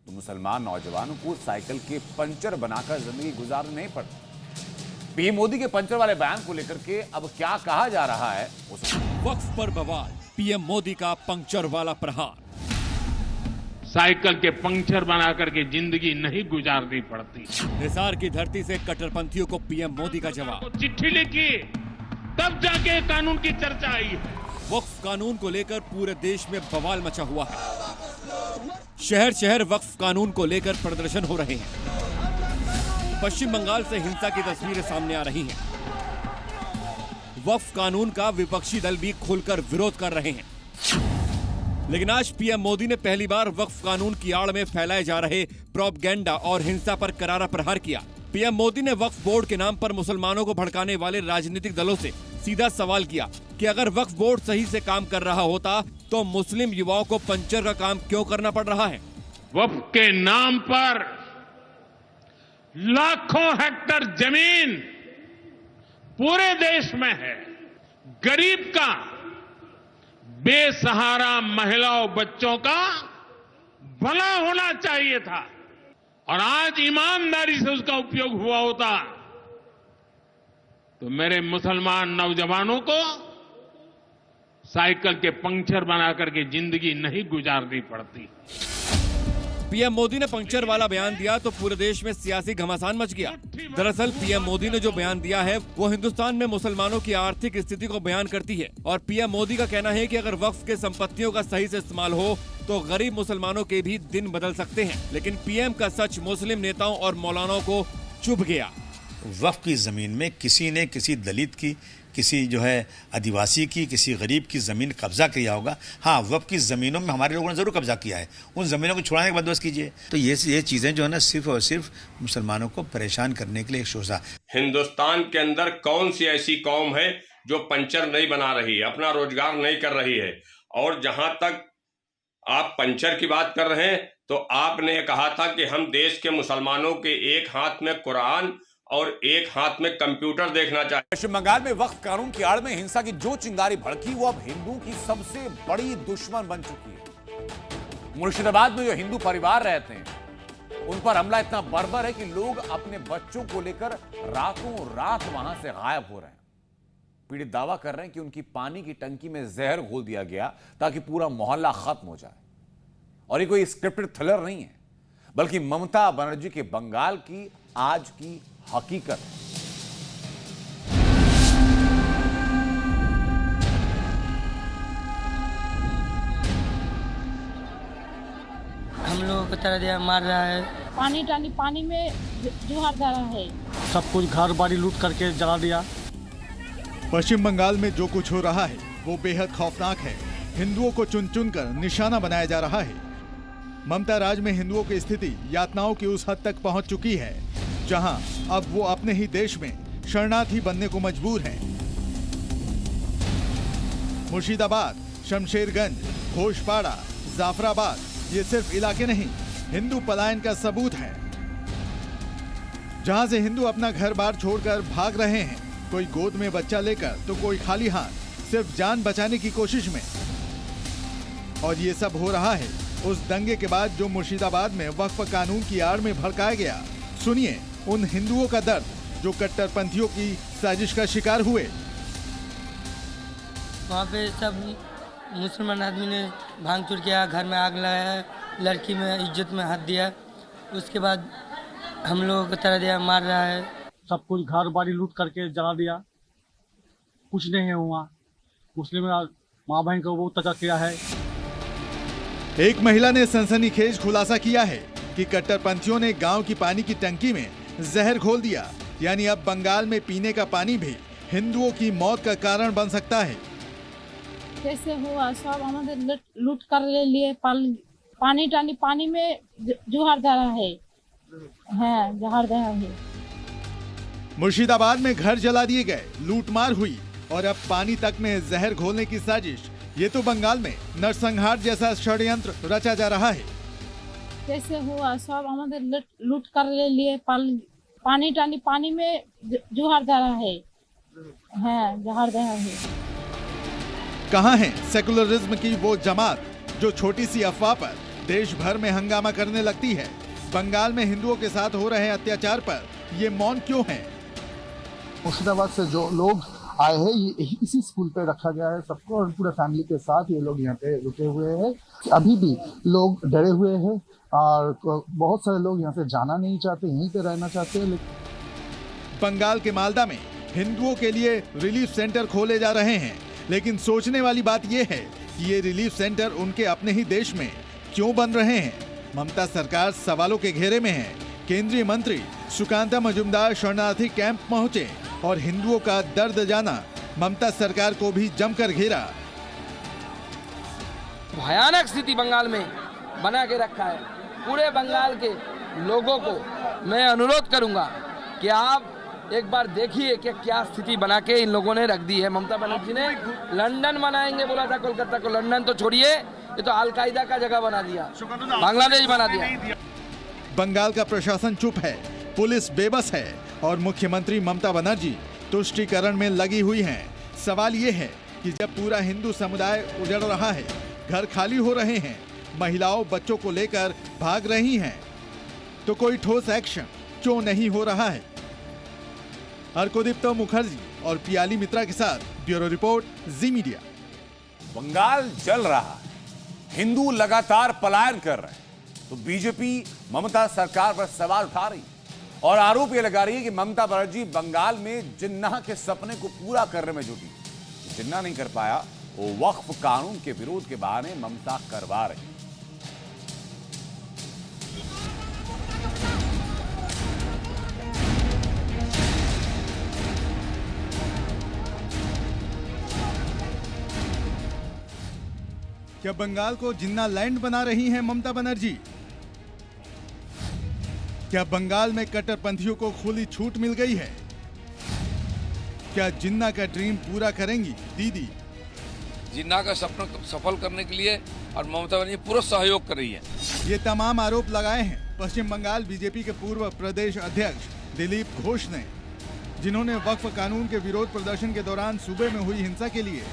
[SPEAKER 1] तो मुसलमान नौजवानों को साइकिल के पंचर बनाकर जिंदगी गुजारनी नहीं पड़ती। पीएम मोदी के पंचर वाले बयान को लेकर के अब क्या कहा जा रहा है।
[SPEAKER 6] वक्फ पर बवाल, पीएम मोदी का पंचर वाला प्रहार।
[SPEAKER 20] साइकिल के पंक्चर बनाकर के जिंदगी नहीं गुजारनी पड़ती।
[SPEAKER 6] हिसार की धरती से कट्टरपंथियों को पीएम मोदी का जवाब।
[SPEAKER 20] चिट्ठी लिखी तब जाके कानून की चर्चा आई है।
[SPEAKER 6] वक्फ कानून को लेकर पूरे देश में बवाल मचा हुआ है। शहर शहर वक्फ कानून को लेकर प्रदर्शन हो रहे हैं। पश्चिम बंगाल से हिंसा की तस्वीरें सामने आ रही हैं। वक्फ कानून का विपक्षी दल भी खुलकर विरोध कर रहे हैं। लेकिन आज पीएम मोदी ने पहली बार वक्फ कानून की आड़ में फैलाए जा रहे प्रोपगेंडा और हिंसा पर करारा प्रहार किया। पीएम मोदी ने वक्फ बोर्ड के नाम पर मुसलमानों को भड़काने वाले राजनीतिक दलों से सीधा सवाल किया कि अगर वक्फ बोर्ड सही से काम कर रहा होता तो मुस्लिम युवाओं को पंचर का काम क्यों करना पड़ रहा है।
[SPEAKER 20] वक्फ के नाम पर लाखों हेक्टर जमीन पूरे देश में है। गरीब का, बेसहारा महिलाओं बच्चों का भला होना चाहिए था और आज ईमानदारी से उसका उपयोग हुआ होता तो मेरे मुसलमान नौजवानों को साइकिल के पंक्चर बनाकर के जिंदगी नहीं गुजारनी पड़ती।
[SPEAKER 13] पीएम मोदी ने पंक्चर वाला बयान दिया तो पूरे देश में सियासी घमासान मच गया। दरअसल पीएम मोदी ने जो बयान दिया है वो हिंदुस्तान में मुसलमानों की आर्थिक स्थिति को बयान करती है और पीएम मोदी का कहना है कि अगर वक्फ के संपत्तियों का सही से इस्तेमाल हो तो गरीब मुसलमानों के भी दिन बदल सकते हैं। लेकिन पीएम का सच मुस्लिम नेताओं और मौलानाओं को चुभ गया।
[SPEAKER 21] वक्फ की जमीन में किसी ने किसी दलित की, किसी जो है आदिवासी की, किसी गरीब की ज़मीन कब्जा किया होगा। हाँ, वक्फ की ज़मीनों में हमारे लोगों ने ज़रूर कब्जा किया है। उन ज़मीनों को छुड़ाने का बंदोबस्त कीजिए। तो ये चीज़ें जो है ना सिर्फ और सिर्फ मुसलमानों को परेशान करने के लिए एक शोषा।
[SPEAKER 10] हिंदुस्तान के अंदर कौन सी ऐसी कौम है जो पंचर नहीं बना रही है, अपना रोजगार नहीं कर रही है। और जहां तक आप पंचर की बात कर रहे हैं तो आपने कहा था कि हम देश के मुसलमानों के एक हाथ में कुरान और एक हाथ में कंप्यूटर देखना चाहिए।
[SPEAKER 1] पश्चिम बंगाल में वक्फ कानून की आड़ में हिंसा की जो चिंगारी भड़की वो अब हिंदुओं की सबसे बड़ी दुश्मन बन चुकी है। मुर्शिदाबाद में जो हिंदू परिवार रहते हैं उन पर हमला इतना बर्बर है कि लोग अपने बच्चों को लेकर रातों रात वहां से गायब हो रहे हैं। पीड़ित दावा कर रहे हैं कि उनकी पानी की टंकी में जहर घोल दिया गया ताकि पूरा मोहल्ला खत्म हो जाए। और ये कोई स्क्रिप्टेड थ्रिलर नहीं है बल्कि ममता बनर्जी के बंगाल की आज की हकीकत।
[SPEAKER 22] हम लोगों को तरह दिया मार रहा है,
[SPEAKER 14] पानी में जुहार डाला है,
[SPEAKER 22] सब कुछ घर बाड़ी लूट करके जला दिया।
[SPEAKER 2] पश्चिम बंगाल में जो कुछ हो रहा है वो बेहद खौफनाक है। हिंदुओं को चुन चुन कर निशाना बनाया जा रहा है। ममता राज में हिंदुओं की स्थिति यातनाओं की उस हद तक पहुंच चुकी है जहां अब वो अपने ही देश में शरणार्थी बनने को मजबूर हैं। मुर्शिदाबाद, शमशेरगंज, घोषपाड़ा, जाफराबाद ये सिर्फ इलाके नहीं, हिंदू पलायन का सबूत है। जहां से हिंदू अपना घर बार छोड़कर भाग रहे हैं, कोई गोद में बच्चा लेकर तो कोई खाली हाथ, सिर्फ जान बचाने की कोशिश में। और ये सब हो रहा है उस दंगे के बाद जो मुर्शिदाबाद में वक्फ कानून की आड़ में भड़काया गया। सुनिए उन हिंदुओं का दर्द जो कट्टरपंथियों की साजिश का शिकार हुए।
[SPEAKER 22] वहाँ पे सब मुसलमान आदमी ने भांग चूर किया, घर में आग लगाया, लड़की में इज्जत में हाथ दिया, उसके बाद हम लोगों को तरह दिया, मार रहा है।
[SPEAKER 3] सब कुछ घर बाड़ी लूट करके जला दिया, कुछ नहीं है वहाँ। मुस्लिम माँ बहन को बहुत अत्याचार किया है।
[SPEAKER 2] एक महिला ने सनसनीखेज खुलासा किया है कि कट्टरपंथियों ने गांव की पानी की टंकी में जहर घोल दिया, यानी अब बंगाल में पीने का पानी भी हिंदुओं की मौत का कारण बन सकता है।
[SPEAKER 14] कैसे हुआ? सब हमारे लूट कर ले लिए, पानी में जुहार धरा है, जहर धरा है।
[SPEAKER 2] मुर्शिदाबाद में घर जला दिए गए, लूटमार हुई और अब पानी तक में जहर घोलने की साजिश। ये तो बंगाल में नरसंहार जैसा षड्यंत्र रचा जा रहा है।
[SPEAKER 14] कैसे हुआ? सब हमारे लूट कर ले लिए, पानी में जुहार धरा है, जहर धरा है।
[SPEAKER 2] कहाँ है सेकुलरिज्म की वो जमात जो छोटी सी अफवाह पर देश भर में हंगामा करने लगती है? बंगाल में हिंदुओं के साथ हो रहे अत्याचार पर ये मौन क्यों है?
[SPEAKER 9] मुर्शिदाबाद से जो लोग आए हैं, ये इसी स्कूल पे रखा गया है सबको, और पूरे फैमिली के साथ ये लोग यहाँ पे रुके हुए हैं। अभी भी लोग डरे हुए हैं और बहुत सारे लोग यहाँ से जाना नहीं चाहते, यहीं पे रहना चाहते हैं।
[SPEAKER 2] बंगाल के मालदा में हिंदुओं के लिए रिलीफ सेंटर खोले जा रहे हैं, लेकिन सोचने वाली बात यह है कि ये रिलीफ सेंटर उनके अपने ही देश में क्यों बन रहे हैं? ममता सरकार सवालों के घेरे में है। केंद्रीय मंत्री सुकांता मजुमदार शरणार्थी कैंप पहुंचे और हिंदुओं का दर्द जाना। ममता सरकार को भी जमकर घेरा।
[SPEAKER 23] भयानक स्थिति बंगाल में बना के रखा है। पूरे बंगाल के लोगों को मैं अनुरोध करूंगा कि आप एक बार देखिए कि क्या स्थिति बना के इन लोगों ने रख दी है। ममता बनर्जी ने लंदन बनाएंगे बोला था, कोलकाता को। लंदन तो छोड़िए, ये तो अलकायदा का जगह बना दिया, बांग्लादेश बना दिया।
[SPEAKER 2] बंगाल का प्रशासन चुप है, पुलिस बेबस है और मुख्यमंत्री ममता बनर्जी तुष्टीकरण में लगी हुई हैं। सवाल ये है कि जब पूरा हिंदू समुदाय उजड़ रहा है, घर खाली हो रहे हैं, महिलाओं बच्चों को लेकर भाग रही हैं, तो कोई ठोस एक्शन क्यों नहीं हो रहा है? अर्कोदीप्त मुखर्जी और पियाली मित्रा के साथ ब्यूरो रिपोर्ट, जी मीडिया।
[SPEAKER 1] बंगाल जल रहा है, हिंदू लगातार पलायन कर रहे हैं, तो बीजेपी ममता सरकार पर सवाल उठा रही है और आरोप यह लगा रही है कि ममता बनर्जी बंगाल में जिन्ना के सपने को पूरा करने में जुटी। जिन्ना नहीं कर पाया वो वक्फ कानून के विरोध के बहाने ममता करवा रही।
[SPEAKER 2] क्या बंगाल को जिन्ना लैंड बना रही हैं ममता बनर्जी? क्या बंगाल में कट्टरपंथियों को खुली छूट मिल गई है? क्या जिन्ना का ड्रीम पूरा करेंगी दीदी?
[SPEAKER 24] जिन्ना का सपना सफल करने के लिए और ममता बनर्जी पूरा सहयोग कर रही है।
[SPEAKER 2] ये तमाम आरोप लगाए हैं पश्चिम बंगाल बीजेपी के पूर्व प्रदेश अध्यक्ष दिलीप घोष ने, जिन्होंने वक्फ कानून के विरोध प्रदर्शन के दौरान सूबे में हुई हिंसा के लिए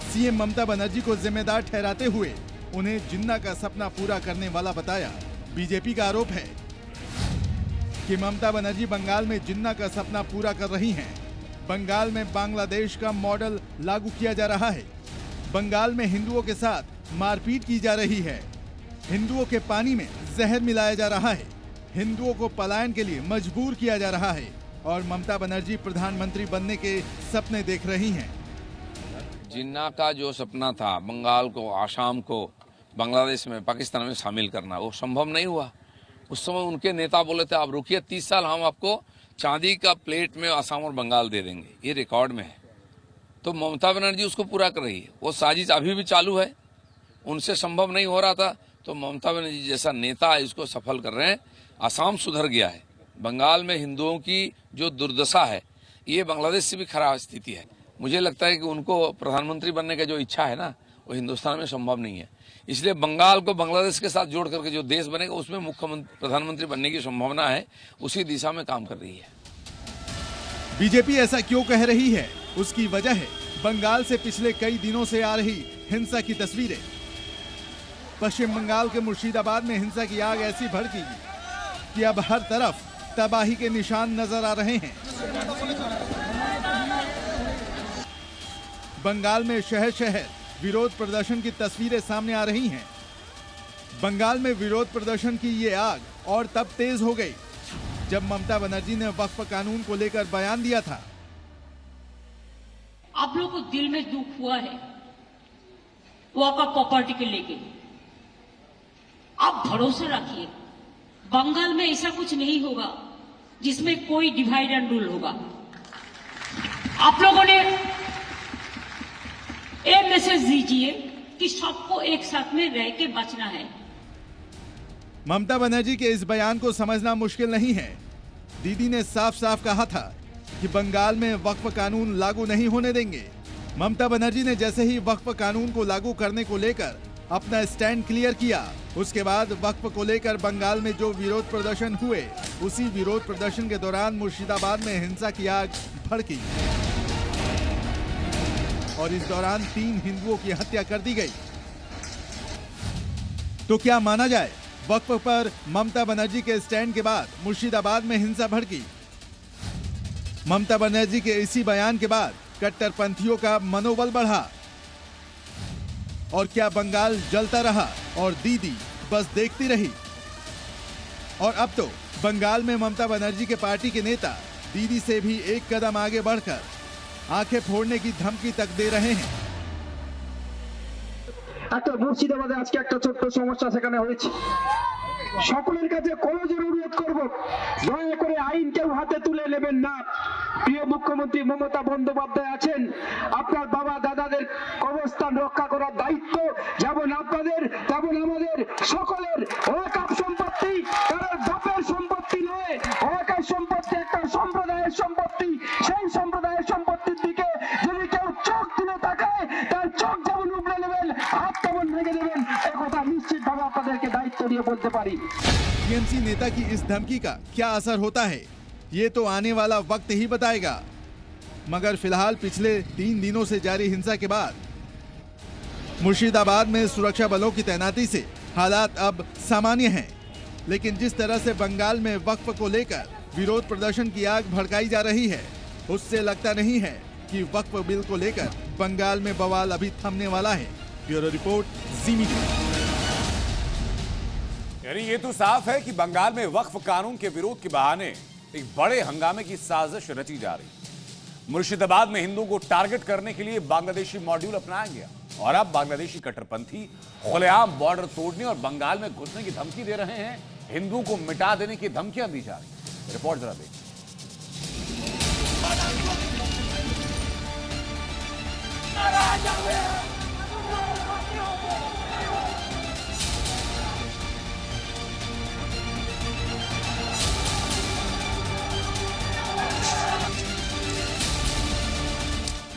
[SPEAKER 2] सीएम ममता बनर्जी को जिम्मेदार ठहराते हुए उन्हें जिन्ना का सपना पूरा करने वाला बताया। बीजेपी का आरोप है कि ममता बनर्जी बंगाल में जिन्ना का सपना पूरा कर रही हैं। बंगाल में बांग्लादेश का मॉडल लागू किया जा रहा है। बंगाल में हिंदुओं के साथ मारपीट की जा रही है। हिंदुओं के पानी में जहर मिलाया जा रहा है। हिंदुओं को पलायन के लिए मजबूर किया जा रहा है और ममता बनर्जी प्रधानमंत्री बनने के सपने देख रही हैं।
[SPEAKER 24] जिन्ना का जो सपना था बंगाल को, आसाम को बांग्लादेश में, पाकिस्तान में शामिल करना, वो संभव नहीं हुआ। उस समय उनके नेता बोले थे आप रुकिए 30 साल हम आपको चांदी का प्लेट में आसाम और बंगाल दे देंगे, ये रिकॉर्ड में है। तो ममता बनर्जी उसको पूरा कर रही है। वो साजिश अभी भी चालू है, उनसे संभव नहीं हो रहा था तो ममता बनर्जी जैसा नेता इसको सफल कर रहे हैं। आसाम सुधर गया है, बंगाल में हिंदुओं की जो दुर्दशा है ये बांग्लादेश से भी खराब स्थिति है। मुझे लगता है कि उनको प्रधानमंत्री बनने का जो इच्छा है ना वो हिंदुस्तान में संभव नहीं है। इसलिए बंगाल को बांग्लादेश के साथ जोड़ करके जो देश बनेगा उसमें मुख्यमंत्री प्रधानमंत्री बनने की संभावना है, उसी दिशा में काम कर रही है।
[SPEAKER 2] बीजेपी ऐसा क्यों कह रही है? उसकी वजह है बंगाल से पिछले कई दिनों से आ रही हिंसा की तस्वीरें। पश्चिम बंगाल के मुर्शिदाबाद में हिंसा की आग ऐसी भड़की कि अब हर तरफ तबाही के निशान नजर आ रहे हैं। बंगाल में शहर शहर विरोध प्रदर्शन की तस्वीरें सामने आ रही हैं। बंगाल में विरोध प्रदर्शन की ये आग और तब तेज हो गई जब ममता बनर्जी ने वक्फ कानून को लेकर बयान दिया था।
[SPEAKER 4] आप लोगों को दिल में दुख हुआ है वक्फ प्रॉपर्टी के लेके, आप भरोसा रखिए बंगाल में ऐसा कुछ नहीं होगा जिसमें कोई डिवाइड एंड रूल होगा। आप लोगों ने ये मैसेज दीजिए कि सबको एक साथ में रह के बचना है।
[SPEAKER 2] ममता बनर्जी के इस बयान को समझना मुश्किल नहीं है। दीदी ने साफ साफ कहा था कि बंगाल में वक्फ कानून लागू नहीं होने देंगे। ममता बनर्जी ने जैसे ही वक्फ कानून को लागू करने को लेकर अपना स्टैंड क्लियर किया, उसके बाद वक्फ को लेकर बंगाल में जो विरोध प्रदर्शन हुए, उसी विरोध प्रदर्शन के दौरान मुर्शिदाबाद में हिंसा की आग भड़की और इस दौरान 3 हिंदुओं की हत्या कर दी गई। तो क्या माना जाए, वक्फ पर ममता बनर्जी के स्टैंड के बाद मुर्शिदाबाद में हिंसा भड़की। ममता बनर्जी के इसी बयान के बाद कट्टरपंथियों का मनोबल बढ़ा और क्या बंगाल जलता रहा और दीदी बस देखती रही। और अब तो बंगाल में ममता बनर्जी के पार्टी के नेता दीदी से भी एक कदम आगे बढ़कर आंखें फोड़ने की धमकी तक दे रहे हैं।
[SPEAKER 5] একটা মুর্শিদাবাদে আজকে একটা ছোট্ট সমস্যা সেখানে হয়েছে। সকলের কাছে কলেজের অনুরোধ করব, দয়া করে আইন কেউ হাতে তুলে নেবেন না। প্রিয় মুখ্যমন্ত্রী মমতা বন্দ্যোপাধ্যায় আছেন, আপনার বাবা দাদাদের অবস্থান রক্ষা করার দায়িত্ব যেমন আপনাদের তেমন আমাদের সকলের। ওয়াকফ সম্পত্তি কারোর বাপের সম্পত্তি নয়, ওয়াকফ সম্পত্তি একটা সম্প্রদায়ের সম্পত্তি। সেই সম্প্রদায়ের সম্পত্তির দিকে যদি কেউ চোখ তুলে তাকায়, তার চোখ যেমন উপড়ে নেবেন, হাত তেমন ভেঙে দেবেন, একথা নিশ্চিতভাবে আপনাদেরকে দায়িত্ব দিয়ে বলতে পারি।
[SPEAKER 2] टीएमसी नेता की इस धमकी का क्या असर होता है, ये तो आने वाला वक्त ही बताएगा। मगर फिलहाल पिछले 3 दिनों से जारी हिंसा के बाद मुर्शिदाबाद में सुरक्षा बलों की तैनाती से हालात अब सामान्य हैं। लेकिन जिस तरह से बंगाल में वक्फ को लेकर विरोध प्रदर्शन की आग भड़काई जा रही है, उससे लगता नहीं है कि वक्फ बिल को लेकर बंगाल में बवाल अभी थमने वाला है। ब्यूरो रिपोर्ट, जी मीडिया।
[SPEAKER 1] यानी ये तो साफ है कि बंगाल में वक्फ कानून के विरोध के बहाने एक बड़े हंगामे की साजिश रची जा रही है। मुर्शिदाबाद में हिंदुओं को टारगेट करने के लिए बांग्लादेशी मॉड्यूल अपनाया गया और अब बांग्लादेशी कट्टरपंथी खुलेआम बॉर्डर तोड़ने और बंगाल में घुसने की धमकी दे रहे हैं। हिंदुओं को मिटा देने की धमकियां दी जा रही है। रिपोर्ट जरा देखिए।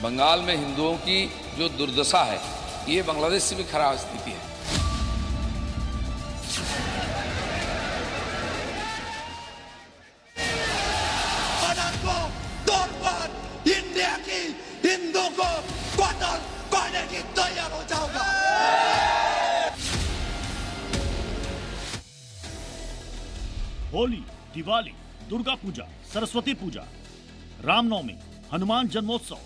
[SPEAKER 24] बंगाल में हिंदुओं की जो दुर्दशा है, ये बांग्लादेश से भी खराब स्थिति है।
[SPEAKER 18] इंडिया की हिंदू को कत्ल करने की तैयार हो जाऊंगा।
[SPEAKER 8] होली, दिवाली, दुर्गा पूजा, सरस्वती पूजा, रामनवमी, हनुमान जन्मोत्सव,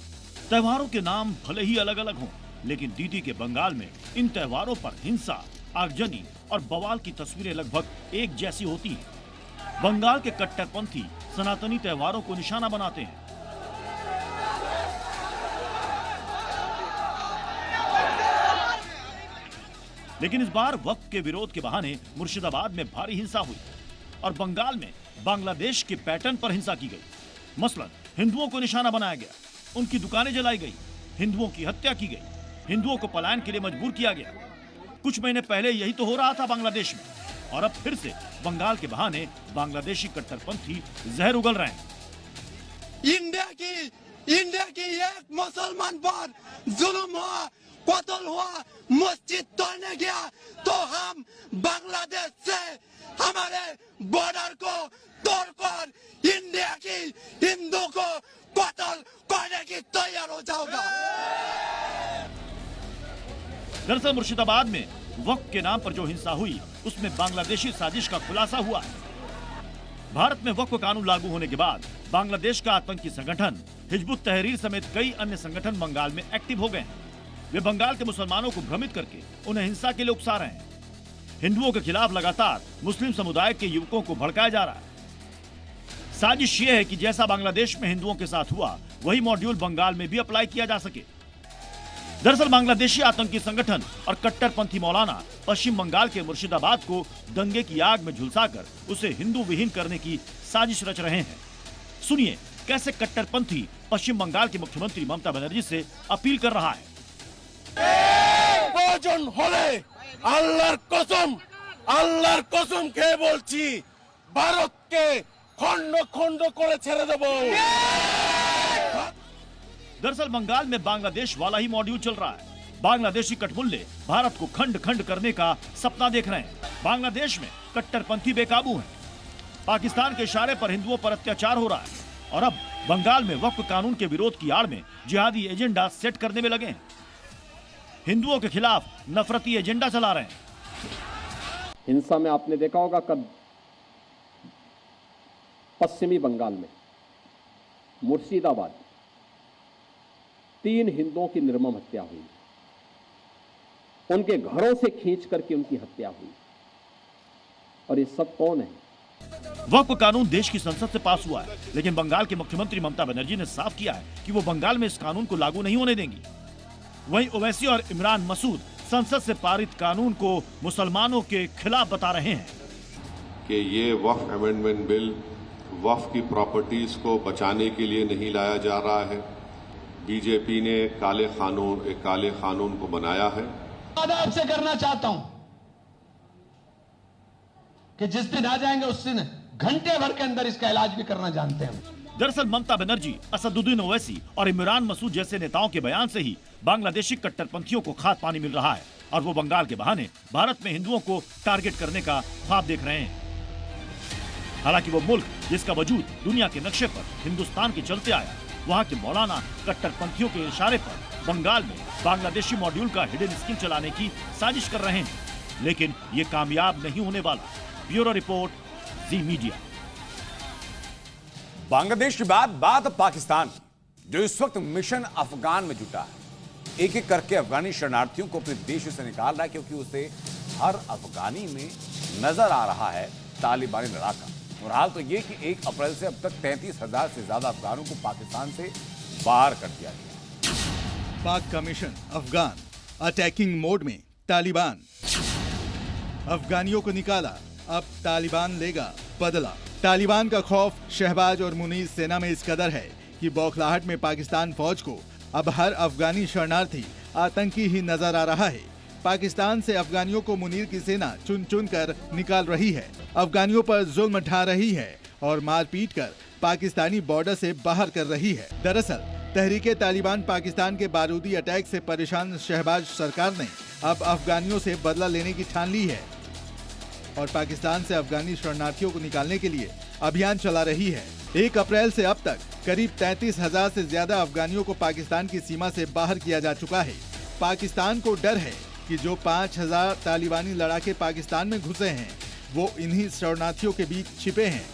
[SPEAKER 8] त्योहारों के नाम भले ही अलग अलग हों, लेकिन दीदी के बंगाल में इन त्योहारों पर हिंसा, आगजनी और बवाल की तस्वीरें लगभग एक जैसी होती हैं। बंगाल के कट्टरपंथी सनातनी त्योहारों को निशाना बनाते हैं। लेकिन इस बार वक्फ के विरोध के बहाने मुर्शिदाबाद में भारी हिंसा हुई और बंगाल में बांग्लादेश के पैटर्न पर हिंसा की गई। मसलन हिंदुओं को निशाना बनाया गया, उनकी दुकानें जलाई गई, हिंदुओं की हत्या की गई, हिंदुओं को पलायन के लिए मजबूर किया गया। कुछ महीने पहले यही तो हो रहा था बांग्लादेश में, और अब फिर से बंगाल के बहाने बांग्लादेशी कट्टरपंथी जहर उगल रहे हैं।
[SPEAKER 18] इंडिया की एक मुसलमान पर जुल्म हुआ, कत्ल हुआ, मस्जिद तोड़ने गया, तो हम बांग्लादेश से हमारे बॉर्डर को तोड़कर इंडिया की हिंदू को कत्ल करने की तैयार हो जाऊंगा।
[SPEAKER 8] दरअसल मुर्शिदाबाद में वक्फ के नाम पर जो हिंसा हुई उसमें बांग्लादेशी साजिश का खुलासा हुआ है। भारत में वक्फ कानून लागू होने के बाद बांग्लादेश का आतंकी संगठन हिजबुत तहरीर समेत कई अन्य संगठन बंगाल में एक्टिव हो गए हैं। वे बंगाल के मुसलमानों को भ्रमित करके उन्हें हिंसा के लिए उकसा रहे हैं। हिंदुओं के खिलाफ लगातार मुस्लिम समुदाय के युवकों को भड़काया जा रहा है। साजिश ये है कि जैसा बांग्लादेश में हिंदुओं के साथ हुआ वही मॉड्यूल बंगाल में भी अप्लाई किया जा सके। दरअसल बांग्लादेशी आतंकी संगठन और कट्टरपंथी मौलाना पश्चिम बंगाल के मुर्शिदाबाद को दंगे की आग में झुलसाकर उसे हिंदू विहीन करने की साजिश रच रहे हैं। सुनिए कैसे कट्टरपंथी पश्चिम बंगाल के मुख्यमंत्री ममता बनर्जी से अपील कर रहा है।
[SPEAKER 7] আল্লাহর কসম খেয়ে বলছি ভারতকে খন্ড খন্ড করে ছেড়ে দেব।
[SPEAKER 8] दरअसल बंगाल में बांग्लादेश वाला ही मॉड्यूल चल रहा है। बांग्लादेशी कठमुल्ले भारत को खंड खंड करने का सपना देख रहे हैं। बांग्लादेश में कट्टरपंथी बेकाबू हैं। पाकिस्तान के इशारे पर हिंदुओं पर अत्याचार हो रहा है और अब बंगाल में वक्फ कानून के विरोध की आड़ में जिहादी एजेंडा सेट करने में लगे हैं। हिंदुओं के खिलाफ नफरती एजेंडा चला रहे हैं।
[SPEAKER 10] हिंसा में आपने देखा होगा कब पश्चिमी बंगाल में मुर्शिदाबाद 3 हिंदुओं की निर्मम हत्या हुई, उनके घरों से खींच करके उनकी हत्या हुई। और ये सब कौन है?
[SPEAKER 8] वक्फ कानून देश की संसद से पास हुआ है, लेकिन बंगाल के मुख्यमंत्री ममता बनर्जी ने साफ किया है कि वो बंगाल में इस कानून को लागू नहीं होने देंगी। वहीं ओवैसी और इमरान मसूद संसद से पारित कानून को मुसलमानों के खिलाफ बता रहे हैं
[SPEAKER 11] कि ये वक्फ अमेंडमेंट बिल वक्फ की प्रॉपर्टीज को बचाने के लिए नहीं लाया जा रहा है। बीजेपी ने एक काले कानून को बनाया है।
[SPEAKER 12] आपसे करना चाहता हूं कि जिस दिन आ जाएंगे उस दिन घंटे भर के अंदर इसका इलाज भी करना जानते हैं।
[SPEAKER 8] दरअसल ममता बनर्जी, असदुद्दीन ओवैसी और इमरान मसूद जैसे नेताओं के बयान से ही बांग्लादेशी कट्टरपंथियों को खाद पानी मिल रहा है और वो बंगाल के बहाने भारत में हिंदुओं को टारगेट करने का ख्वाब देख रहे हैं। हालांकि वो मुल्क जिसका वजूद दुनिया के नक्शे पर हिंदुस्तान के चलते आया, वहाँ के मौलाना कट्टरपंथियों के इशारे पर बंगाल में बांग्लादेशी मॉड्यूल का हिडन स्कीम चलाने की साजिश कर रहे हैं, लेकिन ये कामयाब नहीं होने वाला। ब्यूरो रिपोर्ट, जी मीडिया।
[SPEAKER 1] बांग्लादेश के बाद बात पाकिस्तान की, जो इस वक्त मिशन अफगान में जुटा है। एक एक करके अफगानी शरणार्थियों को अपने देश से निकाल रहा है, क्योंकि उसे हर अफगानी में नजर आ रहा है तालिबानी लड़ाका। और हाल तो ये कि 1 अप्रैल से अब तक 33,000 से ज्यादा अफगानों को पाकिस्तान से बाहर कर दिया गया।
[SPEAKER 2] पाक का मिशन अफगान, अटैकिंग मोड में तालिबान। अफगानियों को निकाला, अब तालिबान लेगा बदला। तालिबान का खौफ शहबाज और मुनीर सेना में इस कदर है कि बौखलाहट में पाकिस्तान फौज को अब हर अफगानी शरणार्थी आतंकी ही नजर आ रहा है। पाकिस्तान से अफगानियों को मुनीर की सेना चुन चुन कर निकाल रही है, अफगानियों पर जुल्म ढा रही है और मार पीट कर पाकिस्तानी बॉर्डर से बाहर कर रही है। दरअसल तहरीके तालिबान पाकिस्तान के बारूदी अटैक से परेशान शहबाज सरकार ने अब अफगानियों से बदला लेने की ठान ली है और पाकिस्तान से अफगानी शरणार्थियों को निकालने के लिए अभियान चला रही है। 1 अप्रैल से अब तक करीब 33,000 से ज्यादा अफगानियों को पाकिस्तान की सीमा से बाहर किया जा चुका है। पाकिस्तान को डर है कि जो 5,000 तालिबानी लड़ाके पाकिस्तान में घुसे हैं वो इन्हीं शरणार्थियों के बीच छिपे हैं।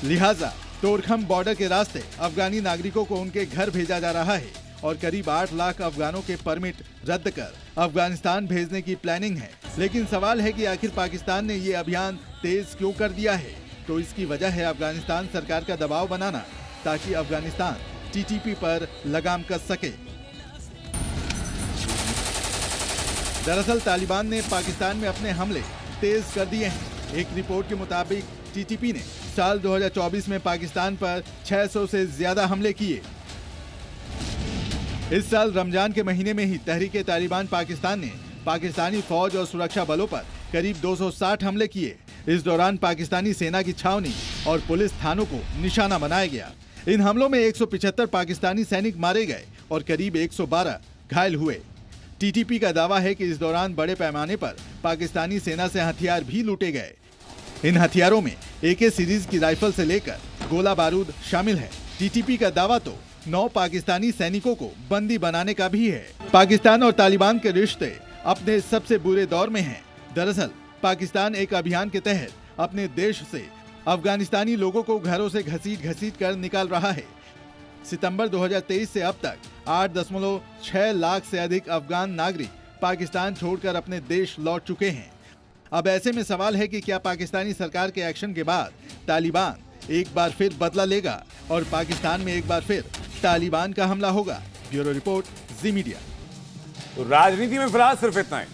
[SPEAKER 2] लिहाजा तोरखम बॉर्डर के रास्ते अफगानी नागरिकों को उनके घर भेजा जा रहा है और करीब 8 लाख अफगानों के परमिट रद्द कर अफगानिस्तान भेजने की प्लानिंग है। लेकिन सवाल है कि आखिर पाकिस्तान ने ये अभियान तेज क्यों कर दिया है? तो इसकी वजह है अफगानिस्तान सरकार का दबाव बनाना, ताकि अफगानिस्तान टीटीपी पर लगाम कस सके। दरअसल तालिबान ने पाकिस्तान में अपने हमले तेज कर दिए हैं। एक रिपोर्ट के मुताबिक टीटीपी ने साल 2024 में पाकिस्तान पर 600 से ज्यादा हमले किए। इस साल रमजान के महीने में ही तहरीके तालिबान पाकिस्तान ने पाकिस्तानी फौज और सुरक्षा बलों पर करीब 260 हमले किए। इस दौरान पाकिस्तानी सेना की छावनी और पुलिस थानों को निशाना बनाया गया। इन हमलों में 175 पाकिस्तानी सैनिक मारे गए और करीब 112 घायल हुए। टीटीपी का दावा है कि इस दौरान बड़े पैमाने पर पाकिस्तानी सेना से हथियार भी लूटे गए। इन हथियारों में AK सीरीज की राइफल से लेकर गोला बारूद शामिल है। टीटीपी का दावा तो 9 पाकिस्तानी सैनिकों को बंदी बनाने का भी है। पाकिस्तान और तालिबान के रिश्ते अपने सबसे बुरे दौर में है। दरअसल पाकिस्तान एक अभियान के तहत अपने देश से अफगानिस्तानी लोगों को घरों से घसीट कर निकाल रहा है। सितंबर 2023 से अब तक 8.6 लाख से अधिक अफगान नागरिक पाकिस्तान छोड़कर अपने देश लौट चुके हैं। अब ऐसे में सवाल है कि क्या पाकिस्तानी सरकार के एक्शन के बाद तालिबान एक बार फिर बदला लेगा और पाकिस्तान में एक बार फिर तालिबान का हमला होगा। ब्यूरो रिपोर्ट, जी मीडिया।
[SPEAKER 1] तो राजनीति में फिलहाल सिर्फ इतना ही।